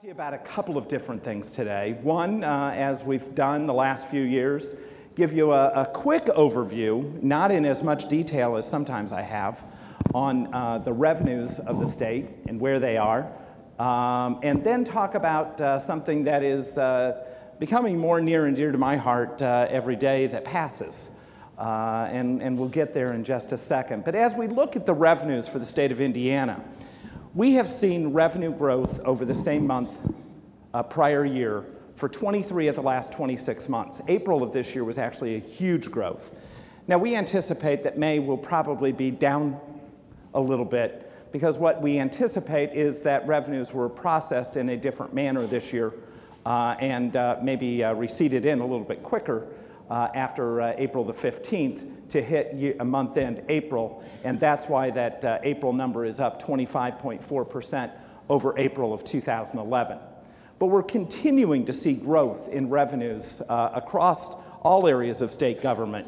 to you about a couple of different things today. One, as we've done the last few years, give you a quick overview, not in as much detail as sometimes I have, on the revenues of the state and where they are, and then talk about something that is becoming more near and dear to my heart every day that passes. And we'll get there in just a second. But as we look at the revenues for the state of Indiana, we have seen revenue growth over the same month prior year for 23 of the last 26 months. April of this year was actually a huge growth. Now we anticipate that May will probably be down a little bit because what we anticipate is that revenues were processed in a different manner this year and maybe receded in a little bit quicker after April the 15th to hit a month-end April, and that's why that April number is up 25.4% over April of 2011. But we're continuing to see growth in revenues across all areas of state government.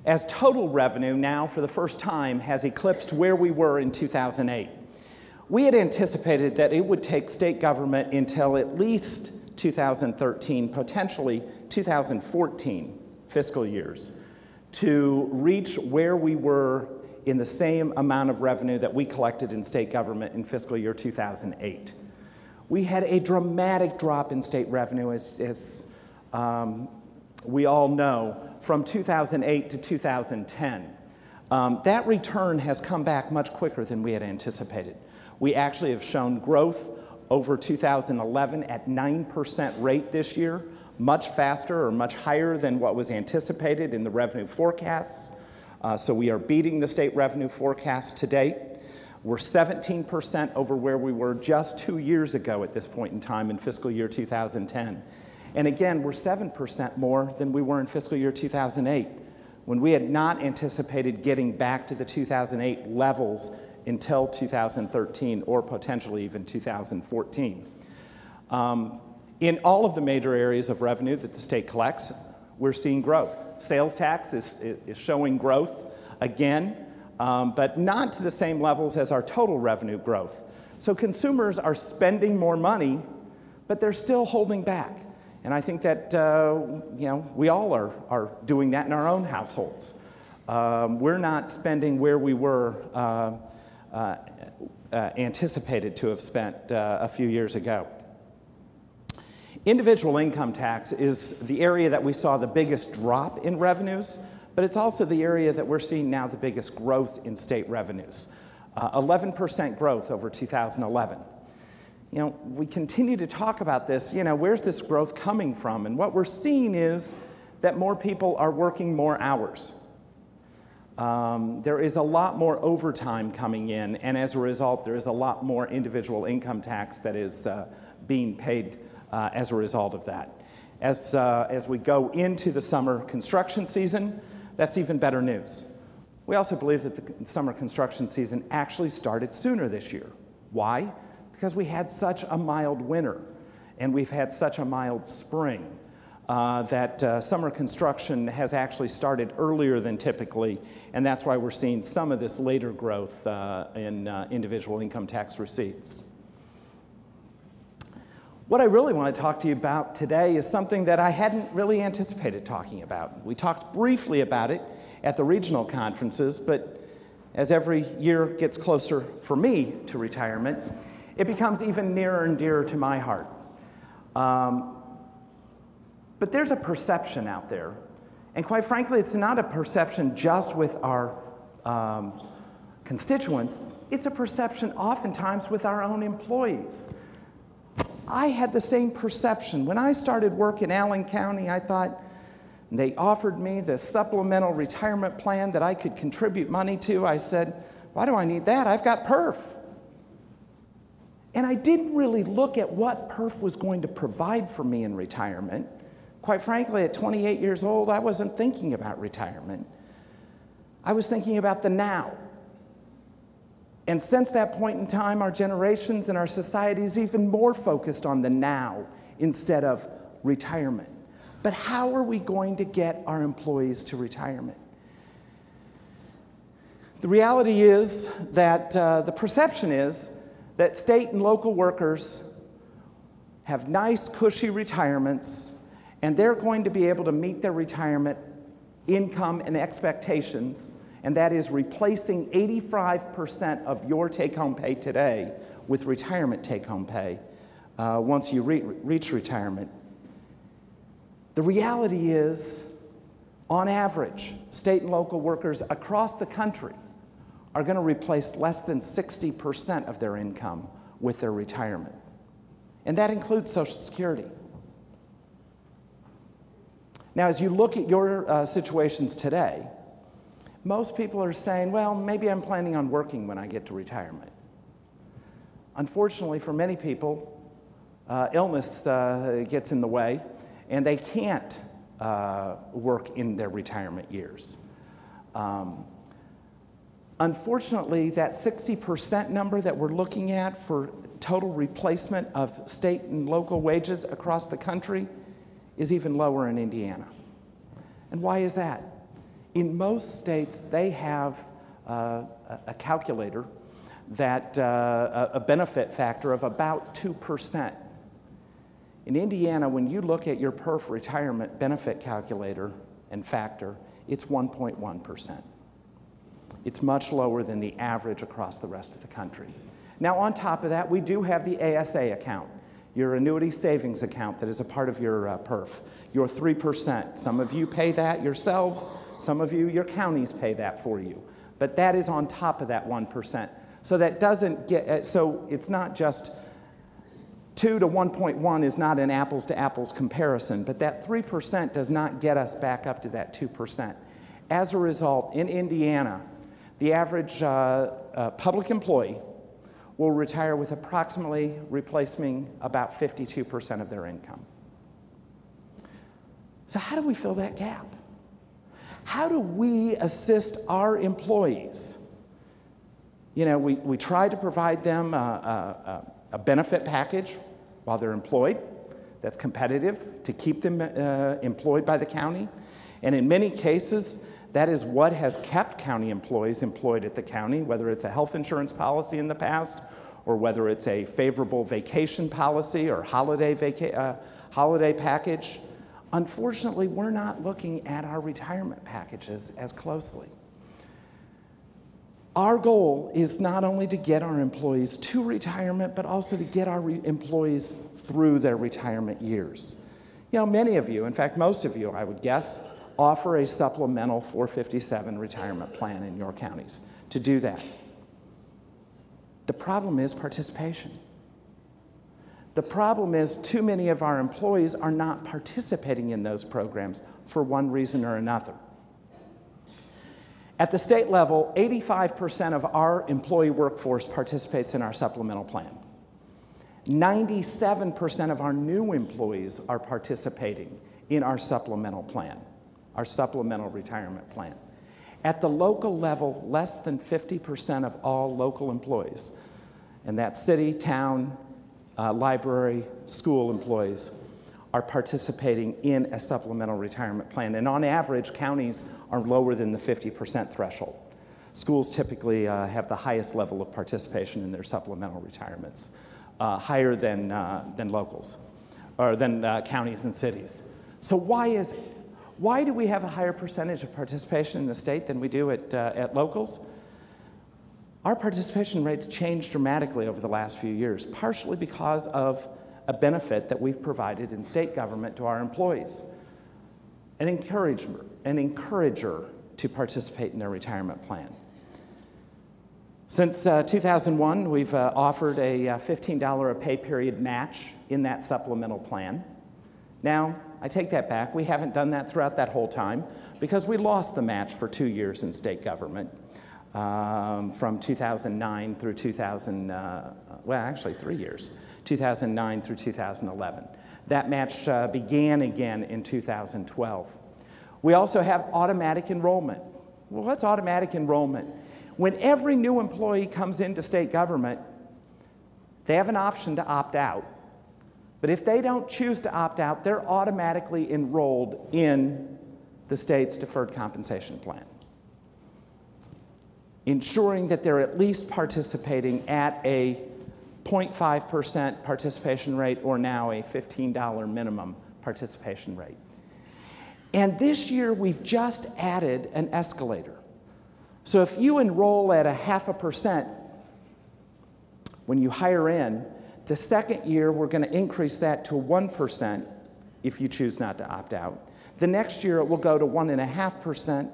As total revenue now, for the first time, has eclipsed where we were in 2008. We had anticipated that it would take state government until at least 2013, potentially 2014 fiscal years, to reach where we were in the same amount of revenue that we collected in state government in fiscal year 2008. We had a dramatic drop in state revenue, as we all know, from 2008 to 2010. That return has come back much quicker than we had anticipated. We actually have shown growth over 2011 at 9% rate this year, much faster or much higher than what was anticipated in the revenue forecasts. So we are beating the state revenue forecast to date. We're 17% over where we were just 2 years ago at this point in time in fiscal year 2010. And again, we're 7% more than we were in fiscal year 2008, when we had not anticipated getting back to the 2008 levels until 2013 or potentially even 2014. In all of the major areas of revenue that the state collects, we're seeing growth. Sales tax is showing growth again, but not to the same levels as our total revenue growth. So consumers are spending more money, but they're still holding back. And I think that we all are doing that in our own households. We're not spending where we were anticipated to have spent a few years ago. Individual income tax is the area that we saw the biggest drop in revenues, but it's also the area that we're seeing now the biggest growth in state revenues. 11% growth over 2011. We continue to talk about this, where's this growth coming from? And what we're seeing is that more people are working more hours. There is a lot more overtime coming in, and as a result, there is a lot more individual income tax that is being paid as a result of that. As we go into the summer construction season, that's even better news. We also believe that the summer construction season actually started sooner this year. Why? Because we had such a mild winter, and we've had such a mild spring. That summer construction has actually started earlier than typically, and that's why we're seeing some of this later growth in individual income tax receipts. What I really want to talk to you about today is something that I hadn't really anticipated talking about. We talked briefly about it at the regional conferences, but as every year gets closer for me to retirement, it becomes even nearer and dearer to my heart. But there's a perception out there, and quite frankly, it's not a perception just with our constituents, it's a perception oftentimes with our own employees. I had the same perception. When I started work in Allen County, I thought they offered me this supplemental retirement plan that I could contribute money to. I said, why do I need that? I've got PERF. And I didn't really look at what PERF was going to provide for me in retirement. Quite frankly, at 28 years old, I wasn't thinking about retirement. I was thinking about the now. And since that point in time, our generations and our society is even more focused on the now instead of retirement. But how are we going to get our employees to retirement? The reality is that the perception is that state and local workers have nice, cushy retirements, and they're going to be able to meet their retirement income and expectations, and that is replacing 85% of your take-home pay today with retirement take-home pay once you reach retirement. The reality is, on average, state and local workers across the country are going to replace less than 60% of their income with their retirement. And that includes Social Security. Now, as you look at your situations today, most people are saying, well, maybe I'm planning on working when I get to retirement. Unfortunately, for many people, illness gets in the way, and they can't work in their retirement years. Unfortunately, that 60% number that we're looking at for total replacement of state and local wages across the country is even lower in Indiana. And why is that? In most states, they have a calculator that a benefit factor of about 2%. In Indiana, when you look at your PERF retirement benefit calculator and factor, it's 1.1%. It's much lower than the average across the rest of the country. Now, on top of that, we do have the ASA account, your annuity savings account that is a part of your PERF, your 3%. Some of you pay that yourselves. Some of you, your counties pay that for you. But that is on top of that 1%. So that doesn't get, so it's not just 2 to 1.1 is not an apples to apples comparison, but that 3% does not get us back up to that 2%. As a result, in Indiana, the average public employee will retire with approximately replacing about 52% of their income. So how do we fill that gap? How do we assist our employees? You know, we try to provide them a benefit package while they're employed that's competitive to keep them employed by the county. And in many cases, that is what has kept county employees employed at the county, whether it's a health insurance policy in the past, or whether it's a favorable vacation policy or holiday package. Unfortunately, we're not looking at our retirement packages as closely. Our goal is not only to get our employees to retirement, but also to get our employees through their retirement years. You know, many of you, in fact, most of you, I would guess, offer a supplemental 457 retirement plan in your counties to do that. The problem is participation. The problem is too many of our employees are not participating in those programs for one reason or another. At the state level, 85% of our employee workforce participates in our supplemental plan. 97% of our new employees are participating in our supplemental plan, our supplemental retirement plan. At the local level, less than 50% of all local employees, and that's city, town, library, school employees, are participating in a supplemental retirement plan. And on average, counties are lower than the 50% threshold. Schools typically have the highest level of participation in their supplemental retirements, higher than locals, or than counties and cities. So why do we have a higher percentage of participation in the state than we do at locals? Our participation rates changed dramatically over the last few years, partially because of a benefit that we've provided in state government to our employees, an encourager to participate in their retirement plan. Since 2001, we've offered a $15 a pay period match in that supplemental plan. Now, I take that back. We haven't done that throughout that whole time because we lost the match for 2 years in state government. From 2009 through 3 years, 2009 through 2011. That match began again in 2012. We also have automatic enrollment. Well, what's automatic enrollment? When every new employee comes into state government, they have an option to opt out. But if they don't choose to opt out, they're automatically enrolled in the state's deferred compensation plan. ensuring that they're at least participating at a 0.5% participation rate, or now a $15 minimum participation rate. And this year, we've just added an escalator. So if you enroll at a 0.5% when you hire in, the second year, we're going to increase that to 1% if you choose not to opt out. The next year, it will go to 1.5%,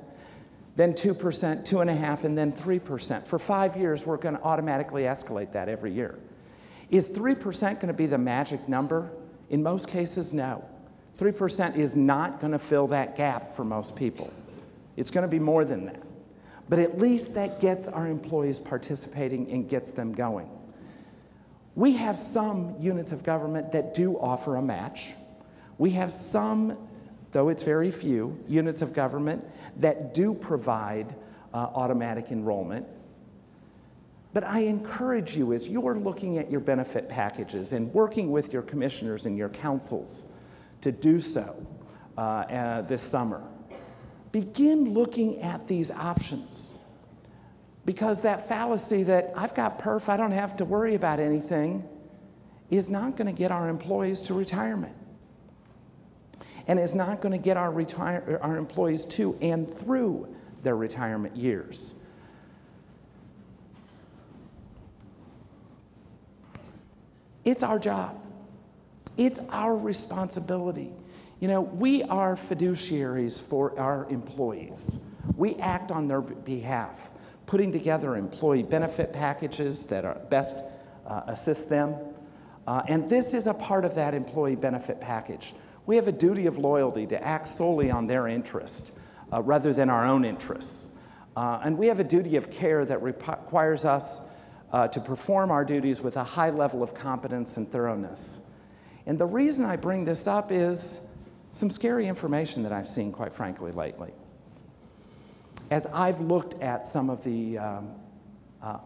then 2%, 2.5%, and then 3%. For 5 years, we're going to automatically escalate that every year. Is 3% going to be the magic number? In most cases, no. 3% is not going to fill that gap for most people. It's going to be more than that. But at least that gets our employees participating and gets them going. We have some units of government that do offer a match. We have some, though it's very few, units of government that do provide automatic enrollment. But I encourage you, as you're looking at your benefit packages and working with your commissioners and your councils to do so this summer, begin looking at these options. Because that fallacy that I've got perf, I don't have to worry about anything, is not going to get our employees to retirement. And is not going to get our employees to and through their retirement years. It's our job. It's our responsibility. You know, we are fiduciaries for our employees. We act on their behalf, putting together employee benefit packages that are best assist them. And this is a part of that employee benefit package. We have a duty of loyalty to act solely on their interest rather than our own interests. And we have a duty of care that requires us to perform our duties with a high level of competence and thoroughness. And the reason I bring this up is some scary information that I've seen, quite frankly, lately. As I've looked at some of the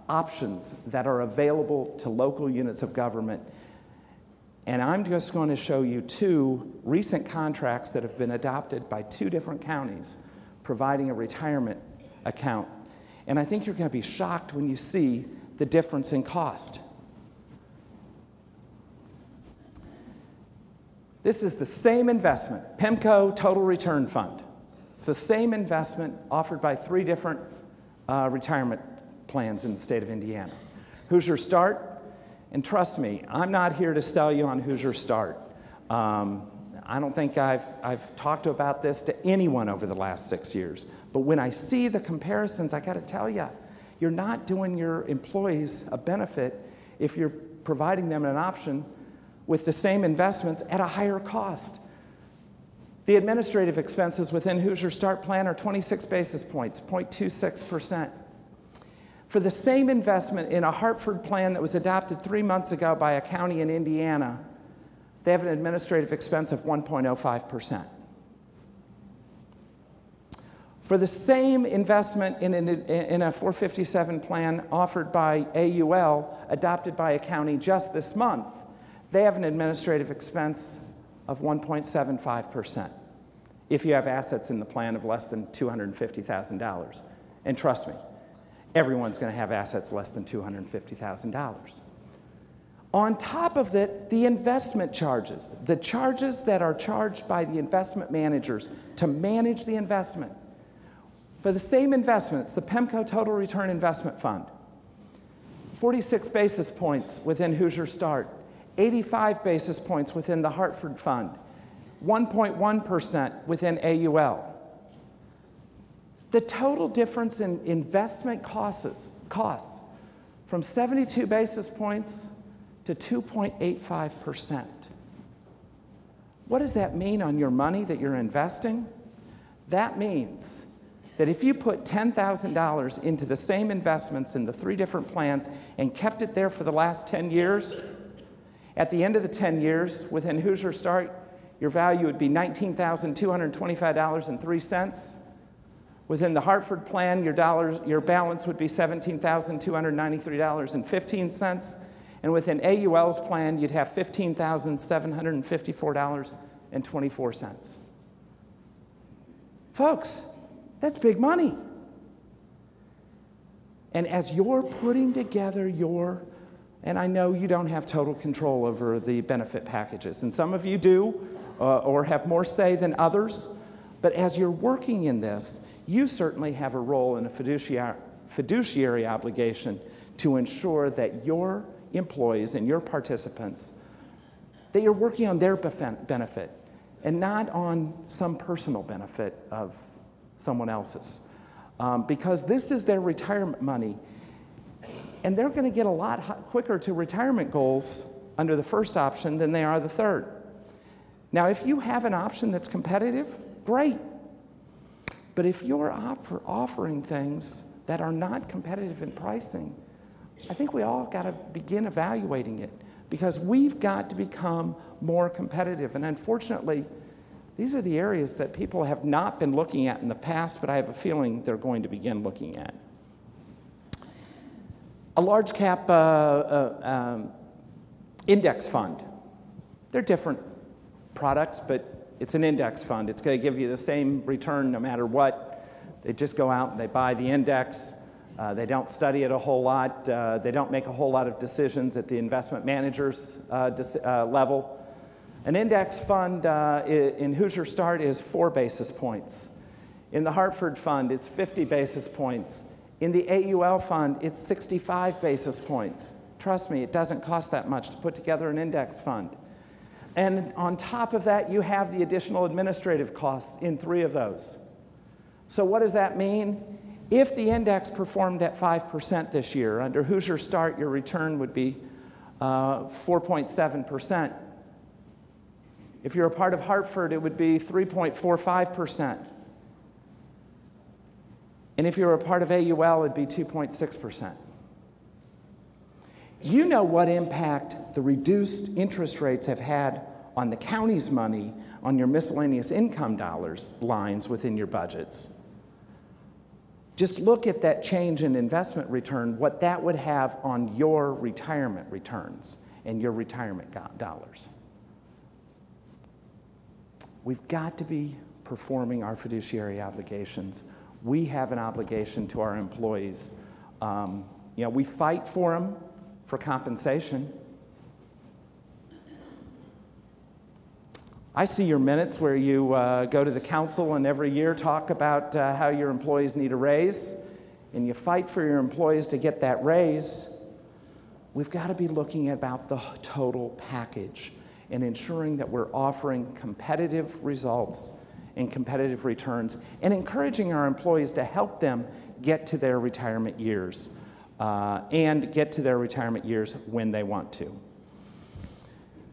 options that are available to local units of government, and I'm just going to show you 2 recent contracts that have been adopted by 2 different counties providing a retirement account. And I think you're going to be shocked when you see the difference in cost. This is the same investment, PIMCO Total Return Fund. It's the same investment offered by 3 different retirement plans in the state of Indiana. Hoosier Start, and trust me, I'm not here to sell you on Hoosier Start. I don't think I've talked about this to anyone over the last 6 years. But when I see the comparisons, I got to tell you, you're not doing your employees a benefit if you're providing them an option with the same investments at a higher cost. The administrative expenses within Hoosier Start plan are 26 basis points, 0.26%. For the same investment in a Hartford plan that was adopted 3 months ago by a county in Indiana, they have an administrative expense of 1.05%. For the same investment in a 457 plan offered by AUL, adopted by a county just this month, they have an administrative expense of 1.75% if you have assets in the plan of less than $250,000. And trust me, everyone's going to have assets less than $250,000. On top of that, the investment charges, the charges that are charged by the investment managers to manage the investment. For the same investments, the PIMCO Total Return Investment Fund, 46 basis points within Hoosier Start, 85 basis points within the Hartford Fund, 1.1% within AUL. The total difference in investment costs from 72 basis points to 2.85%. What does that mean on your money that you're investing? That means that if you put $10,000 into the same investments in the 3 different plans and kept it there for the last 10 years, at the end of the 10 years within Hoosier Start, your value would be $19,225.03. Within the Hartford plan, your balance would be $17,293.15. And within AUL's plan, you'd have $15,754.24. Folks, that's big money. And as you're putting together and I know you don't have total control over the benefit packages, and some of you do, or have more say than others, but as you're working in this, you certainly have a role in a fiduciary obligation to ensure that your employees and your participants, that you're working on their benefit and not on some personal benefit of someone else's. Because this is their retirement money, and they're going to get a lot quicker to retirement goals under the first option than they are the third. Now, if you have an option that's competitive, great. But if you're offering things that are not competitive in pricing, I think we all got to begin evaluating it, because we've got to become more competitive. And unfortunately, these are the areas that people have not been looking at in the past, but I have a feeling they're going to begin looking at. A large cap index fund. They're different products, but it's an index fund. It's going to give you the same return no matter what. They just go out and they buy the index. They don't study it a whole lot. They don't make a whole lot of decisions at the investment manager's level. An index fund in Hoosier Start is 4 basis points. In the Hartford fund, it's 50 basis points. In the AUL fund, it's 65 basis points. Trust me, it doesn't cost that much to put together an index fund. And on top of that, you have the additional administrative costs in 3 of those. So what does that mean? If the index performed at 5% this year, under Hoosier Start, your return would be 4.7%. If you're a part of Hartford, it would be 3.45%. And if you're a part of AUL, it'd be 2.6%. You know what impact the reduced interest rates have had on the county's money on your miscellaneous income dollars lines within your budgets. Just look at that change in investment return, what that would have on your retirement returns and your retirement dollars. We've got to be performing our fiduciary obligations. We have an obligation to our employees. We fight for them for compensation. I see your minutes where you go to the council and every year talk about how your employees need a raise, and you fight for your employees to get that raise. We've got to be looking about the total package and ensuring that we're offering competitive results and competitive returns and encouraging our employees to help them get to their retirement years and get to their retirement years when they want to.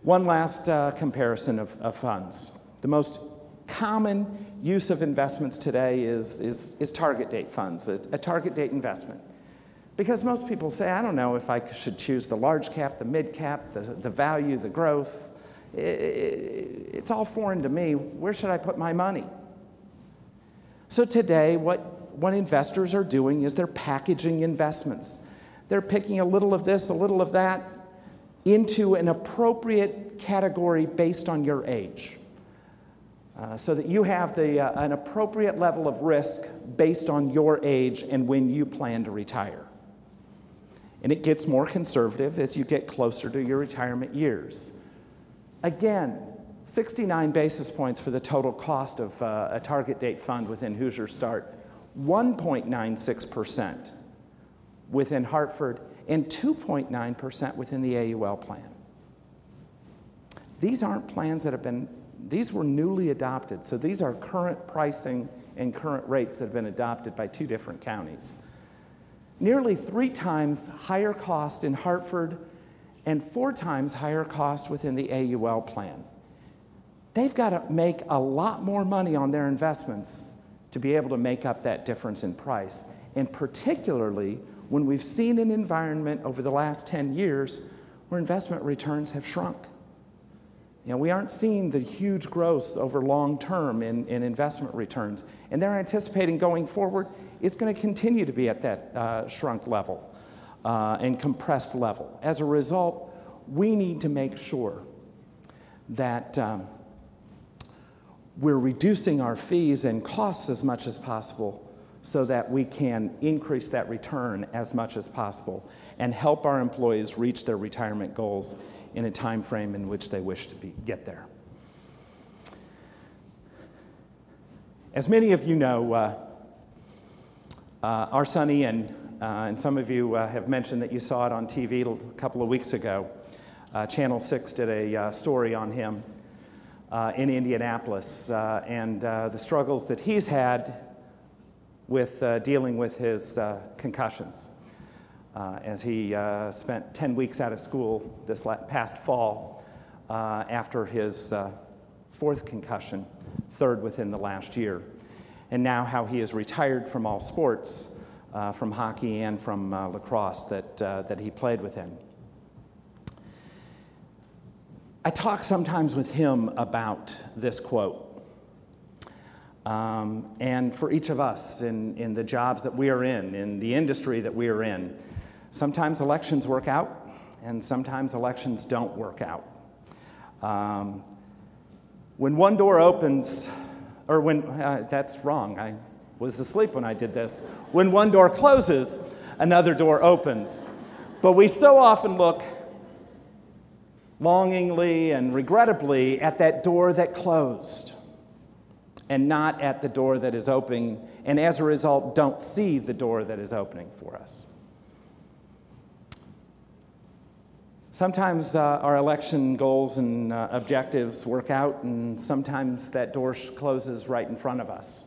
One last comparison of funds. The most common use of investments today is target date funds, a target date investment. Because most people say, I don't know if I should choose the large cap, the mid cap, the value, the growth. It's all foreign to me. Where should I put my money? So today, what investors are doing is they're packaging investments. They're picking a little of this, a little of that, into an appropriate category based on your age. So that you have an appropriate level of risk based on your age and when you plan to retire. And it gets more conservative as you get closer to your retirement years. Again, 69 basis points for the total cost of a target date fund within Hoosier Start, 1.96% within Hartford, and 2.9% within the AUL plan. These aren't plans that have been, these were newly adopted, so these are current pricing and current rates that have been adopted by 2 different counties. Nearly 3 times higher cost in Hartford and 4 times higher cost within the AUL plan. They've got to make a lot more money on their investments to be able to make up that difference in price, and particularly when we've seen an environment over the last 10 years where investment returns have shrunk. We aren't seeing the huge growth over long term in investment returns, and they're anticipating going forward it's going to continue to be at that shrunk level and compressed level. As a result, we need to make sure that we're reducing our fees and costs as much as possible so that we can increase that return as much as possible and help our employees reach their retirement goals in a time frame in which they wish to get there. As many of you know, our son Ian, and some of you have mentioned that you saw it on TV a couple of weeks ago. Channel 6 did a story on him in Indianapolis and the struggles that he's had with dealing with his concussions as he spent 10 weeks out of school this past fall after his fourth concussion, third within the last year. And now how he is retired from all sports, from hockey and from lacrosse that he played within. I talk sometimes with him about this quote. And for each of us in the jobs that we are in the industry that we are in, sometimes elections work out and sometimes elections don't work out. When one door opens, or when, that's wrong, I was asleep when I did this. When one door closes, another door opens. But we so often look longingly and regrettably at that door that closed and not at the door that is opening, and as a result, don't see the door that is opening for us. Sometimes our election goals and objectives work out, and sometimes that door closes right in front of us.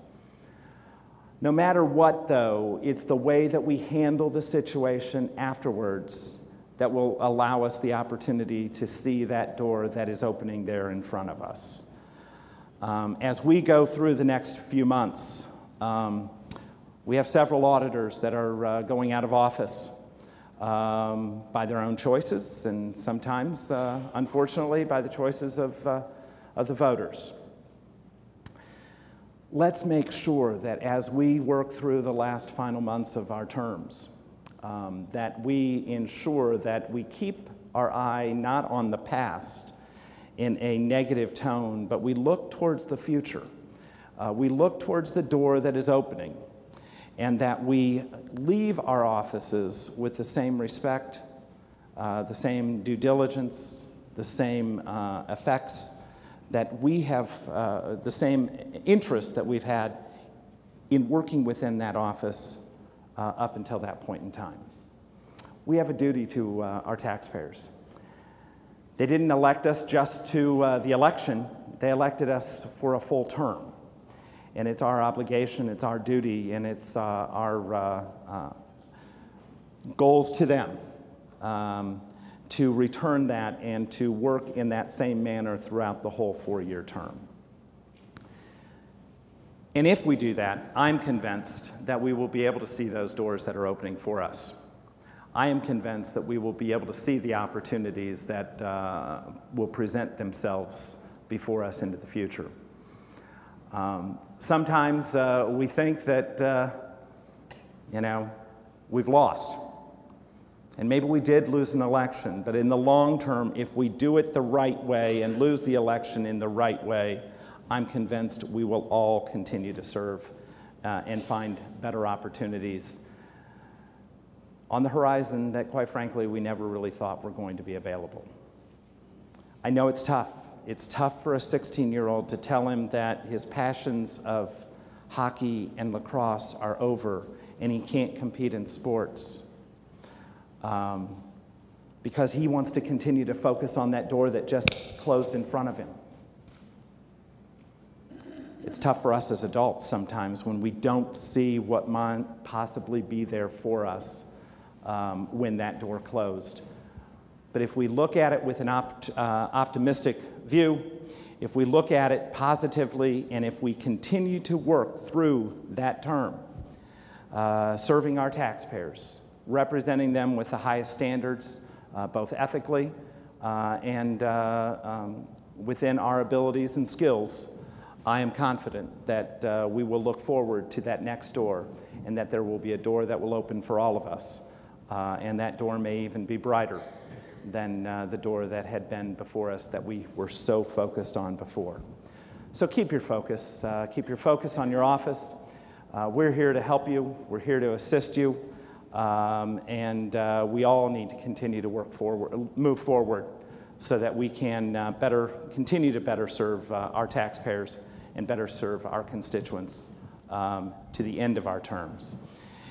No matter what, though, it's the way that we handle the situation afterwards that will allow us the opportunity to see that door that is opening there in front of us. As we go through the next few months, we have several auditors that are going out of office by their own choices, and sometimes, unfortunately, by the choices of the voters. Let's make sure that as we work through the last final months of our terms, that we ensure that we keep our eye not on the past in a negative tone, but we look towards the future. We look towards the door that is opening, and that we leave our offices with the same respect, the same due diligence, the same effects, that we have the same interest that we've had in working within that office up until that point in time. We have a duty to our taxpayers. They didn't elect us just to the election, they elected us for a full term. And it's our obligation, it's our duty, and it's our goals to them to return that and to work in that same manner throughout the whole four-year term. And if we do that, I'm convinced that we will be able to see those doors that are opening for us. I am convinced that we will be able to see the opportunities that will present themselves before us into the future. Sometimes we think that, we've lost. And maybe we did lose an election, but in the long term, if we do it the right way and lose the election in the right way, I'm convinced we will all continue to serve and find better opportunities on the horizon that, quite frankly, we never really thought were going to be available. I know it's tough. It's tough for a 16-year-old to tell him that his passions of hockey and lacrosse are over and he can't compete in sports because he wants to continue to focus on that door that just closed in front of him. It's tough for us as adults sometimes when we don't see what might possibly be there for us when that door closed. But if we look at it with an optimistic view, if we look at it positively, and if we continue to work through that term, serving our taxpayers, representing them with the highest standards, both ethically and within our abilities and skills, I am confident that we will look forward to that next door, and that there will be a door that will open for all of us, and that door may even be brighter than the door that had been before us that we were so focused on before. So keep your focus on your office. We're here to help you. We're here to assist you. And we all need to continue to move forward so that we can continue to better serve our taxpayers and better serve our constituents to the end of our terms.